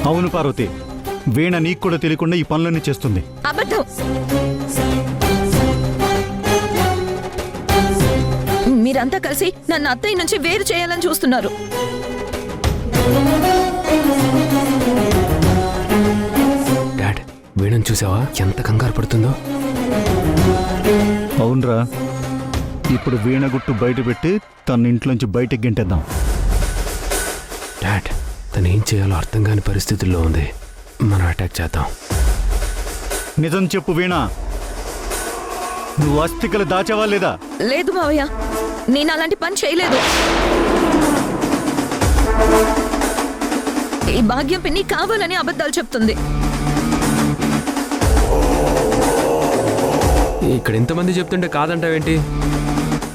అవును పార్వతి, వీణ నీకు కూడా తెలియకుండా ఈ పనులన్నీ చేస్తుంది. అబద్ధం. మీరంతా కలిసి నన్ను అత్తయ్య నుంచి వేరు చేయాలని చూస్తున్నారు. డాడ్, వీణను చూసావా ఎంత కంగారు పడుతుందో? అవునరా, ఇప్పుడు వీణ గుట్టు బయట పెట్టి తన ఇంట్లోంచి బయటకు గెంటేద్దాం. డాడ్, తను ఏం చేయాలో అర్థం కాని పరిస్థితుల్లో ఉంది. మనం అటాక్ చేద్దాం. నిజం చెప్పు వీణ, నువ్వు అస్థికలు దాచావా లేదా? లేదు మావయ్య, నేను అలాంటి పని చేయలేదు. ఈ భాగ్యం పిన్ని కావాలని అబద్ధాలు చెప్తుంది. ఇక్కడ ఇంతమంది చెప్తుంటే కాదంటావేంటి?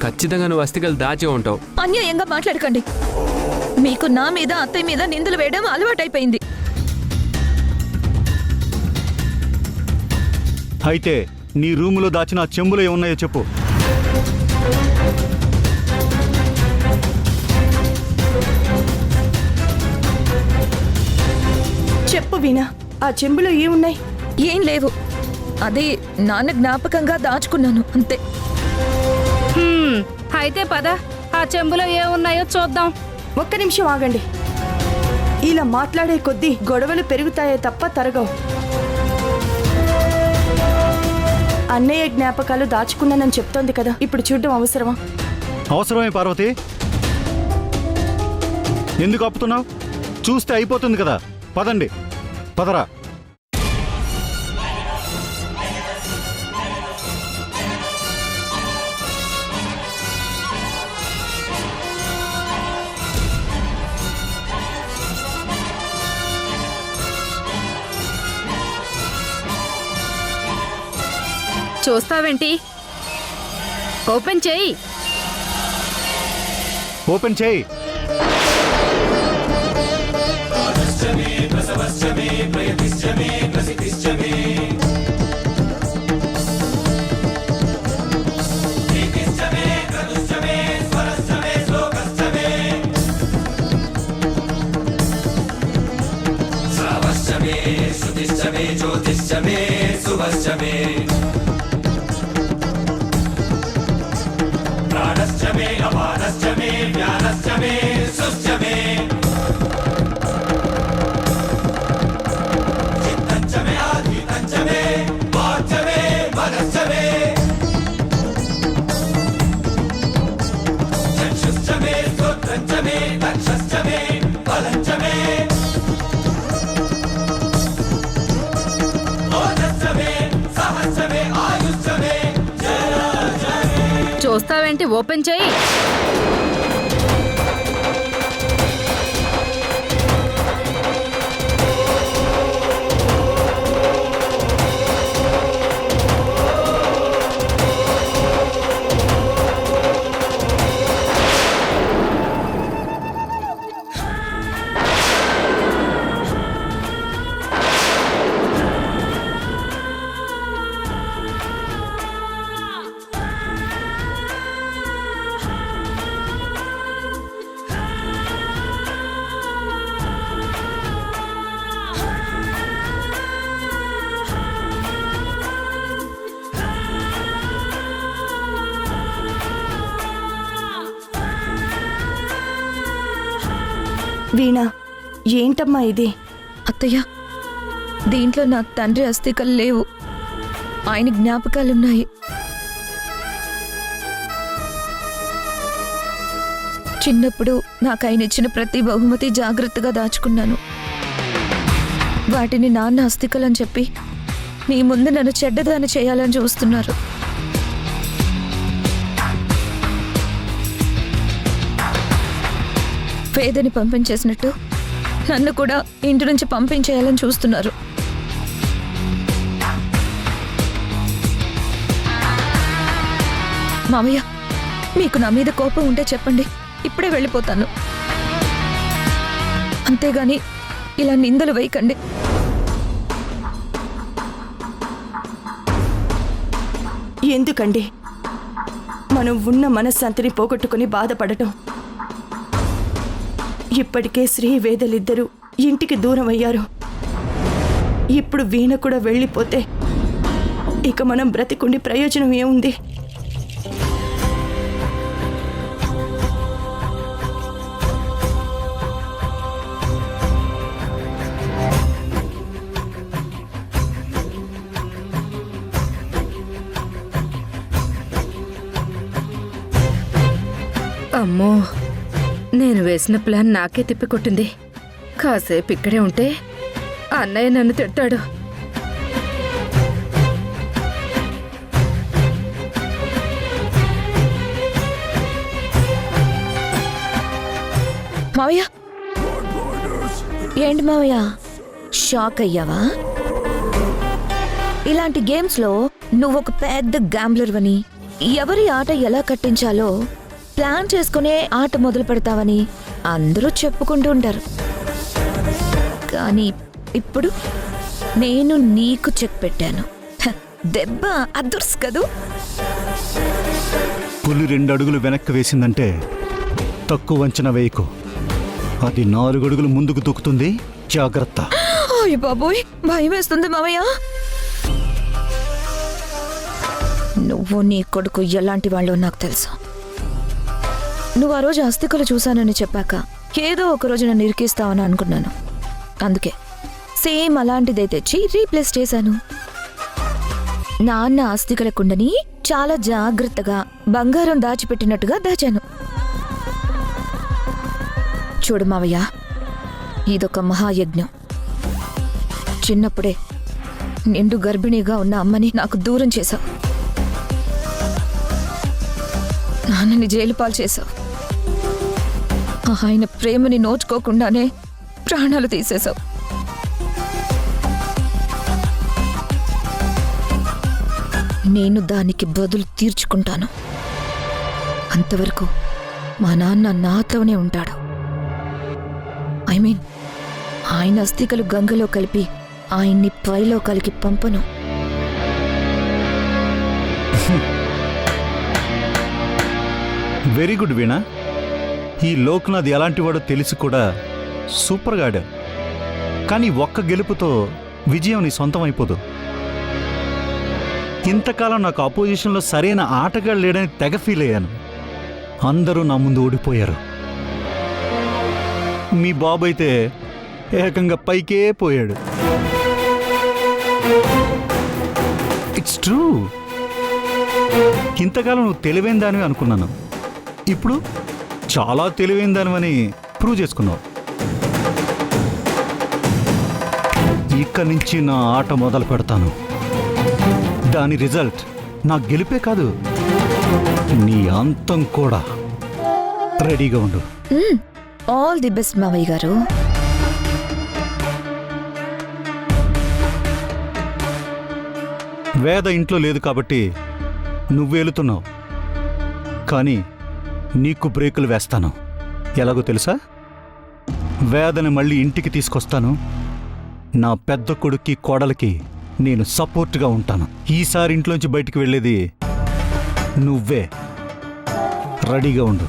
ఖచ్చితంగా నువ్వు అస్థికలు దాచే ఉంటావు. అన్యాయంగా మాట్లాడకండి. మీకు నా మీద అత్తయ్య మీద నిందలు వేయడం అలవాటైపోయింది. అయితే నీ రూములో దాచిన ఆ చెంబులో ఏమున్నాయో చెప్పు. చెప్పు వీణా, ఆ చెంబులో ఏమున్నాయి? ఏం లేవు, అది నాన్న జ్ఞాపకంగా దాచుకున్నాను అంతే. అయితే పద, ఆ చెంబులో ఏమున్నాయో చూద్దాం. ఒక్క నిమిషం ఆగండి. ఇలా మాట్లాడే కొద్దీ గొడవలు పెరుగుతాయే తప్ప తరగవు. అన్నయ్య జ్ఞాపకాలు దాచుకున్నానని చెప్తోంది కదా, ఇప్పుడు చూడడం అవసరమా? అవసరమే పార్వతి, ఎందుకు ఆపుతున్నావు? చూస్తే అయిపోతుంది కదా. పదండి, పదరా. చూస్తావేంటి? ఓపెన్ చేయి. ఓపెన్ చేయి. చూస్తావేంటి? ఓపెన్ చేయి. వీణా, ఏంటమ్మా ఇది? అత్తయ్య, దీంట్లో నా తండ్రి అస్థికలు లేవు, ఆయన జ్ఞాపకాలున్నాయి. చిన్నప్పుడు నాకు ఆయన ఇచ్చిన ప్రతి బహుమతి జాగ్రత్తగా దాచుకున్నాను. వాటిని నాన్న అస్థికలని చెప్పి మీ ముందు నన్ను చెడ్డదాన్ని చేయాలని చూస్తున్నారు. పేదని పంపించేసినట్టు నన్ను కూడా ఇంటి నుంచి పంపించేయాలని చూస్తున్నారు. మామయ్య, మీకు నా మీద కోపం ఉంటే చెప్పండి, ఇప్పుడే వెళ్ళిపోతాను. అంతేగాని ఇలా నిందలు వేయకండి. ఎందుకండి మనం ఉన్న మనశ్శాంతిని పోగొట్టుకుని బాధపడటం? ఇప్పటికే శ్రీ వేదలిద్దరూ ఇంటికి దూరం అయ్యారు. ఇప్పుడు వీణ కూడా వెళ్ళిపోతే ఇక మనం బ్రతికుండి ప్రయోజనం ఏముంది? అమ్మో, నేను వేసిన ప్లాన్ నాకే తిప్పికొట్టింది. కాసేపు ఇక్కడే ఉంటే అన్నయ్య నన్ను తిట్టాడు. మావయ్య, ఏంటి మావయ్య షాక్ అయ్యావా? ఇలాంటి గేమ్స్లో నువ్వొక పెద్ద గ్యాంబ్లర్ వని, ఎవరి ఆట ఎలా కట్టించాలో ప్లాన్ చేసుకునే ఆట మొదలు పెడతావని అందరూ చెప్పుకుంటూ ఉంటారు. కానీ ఇప్పుడు నేను నీకు చెక్ పెట్టాను. హ, దెబ్బ అదుర్స్ కదూ. పులి 2 అడుగులు వెనక్కి వేసిందంటే తక్కువ అంచనా వేయకు. అది 4 అడుగులు ముందుకు దూకుతుంది. జాగ్రత్త. అయ్య బాబోయ్, భయం వేస్తుంది మావయ్య. నువ్వు నీ కొడుకు ఎలాంటి వాళ్ళు నాకు తెలుసు. నువ్వు ఆ రోజు అస్థికలు చూశానని చెప్పాక ఏదో ఒక రోజు నన్ను ఇరికిస్తావని అనుకున్నాను. అందుకే సేమ్ అలాంటిదే తెచ్చి రీప్లేస్ చేశాను. నాన్న అస్థికల కుండని చాలా జాగ్రత్తగా బంగారం దాచిపెట్టినట్టుగా దాచాను. చూడు మావయ్య, ఇదొక మహాయజ్ఞం. చిన్నప్పుడే నిండు గర్భిణీగా ఉన్న అమ్మని నాకు దూరం చేశావు. నాన్నని జైలు పాలు చేశావు. ఆయన ప్రేమని నోచుకోకుండానే ప్రాణాలు తీసేశావు. నేను దానికి బదులు తీర్చుకుంటాను. అంతవరకు మా నాన్న నాతోనే ఉంటాడు. ఐ మీన్, ఆయన అస్థికలు గంగలో కలిపి ఆయన్ని పైలోకాలకి పంపను. వెరీ గుడ్ వీణ. ఈ లోక్నాథ్ ఎలాంటి వాడో తెలిసి కూడా సూపర్గా ఆడావు. కానీ ఒక్క గెలుపుతో విజయం నీ సొంతం అయిపోదు. ఇంతకాలం నాకు అపోజిషన్లో సరైన ఆటగాళ్ళు లేడని తెగ ఫీల్ అయ్యాను. అందరూ నా ముందు ఓడిపోయారు. మీ బాబు అయితే ఏకంగా పైకే పోయాడు. It's true. ఇంతకాలం నువ్వు తెలివైన దానివి అనుకున్నాను. ఇప్పుడు చాలా తెలివైన దానివని ప్రూవ్ చేసుకున్నావు. ఇక్కడి నుంచి నా ఆట మొదలు పెడతాను. దాని రిజల్ట్ నా గెలిపే కాదు, నీ అంతం కూడా. రెడీగా ఉండు. ఆల్ ది బెస్ట్ మావయ్య గారు. వేద ఇంట్లో లేదు కాబట్టి నువ్వేలుతున్నావు. కానీ నీకు బ్రేకులు వేస్తాను. ఎలాగో తెలుసా? వేదని మళ్ళీ ఇంటికి తీసుకొస్తాను. నా పెద్ద కొడుక్కి కోడలికి నేను సపోర్ట్గా ఉంటాను. ఈసారి ఇంట్లోంచి బయటికి వెళ్ళేది నువ్వే. రెడీగా ఉండు.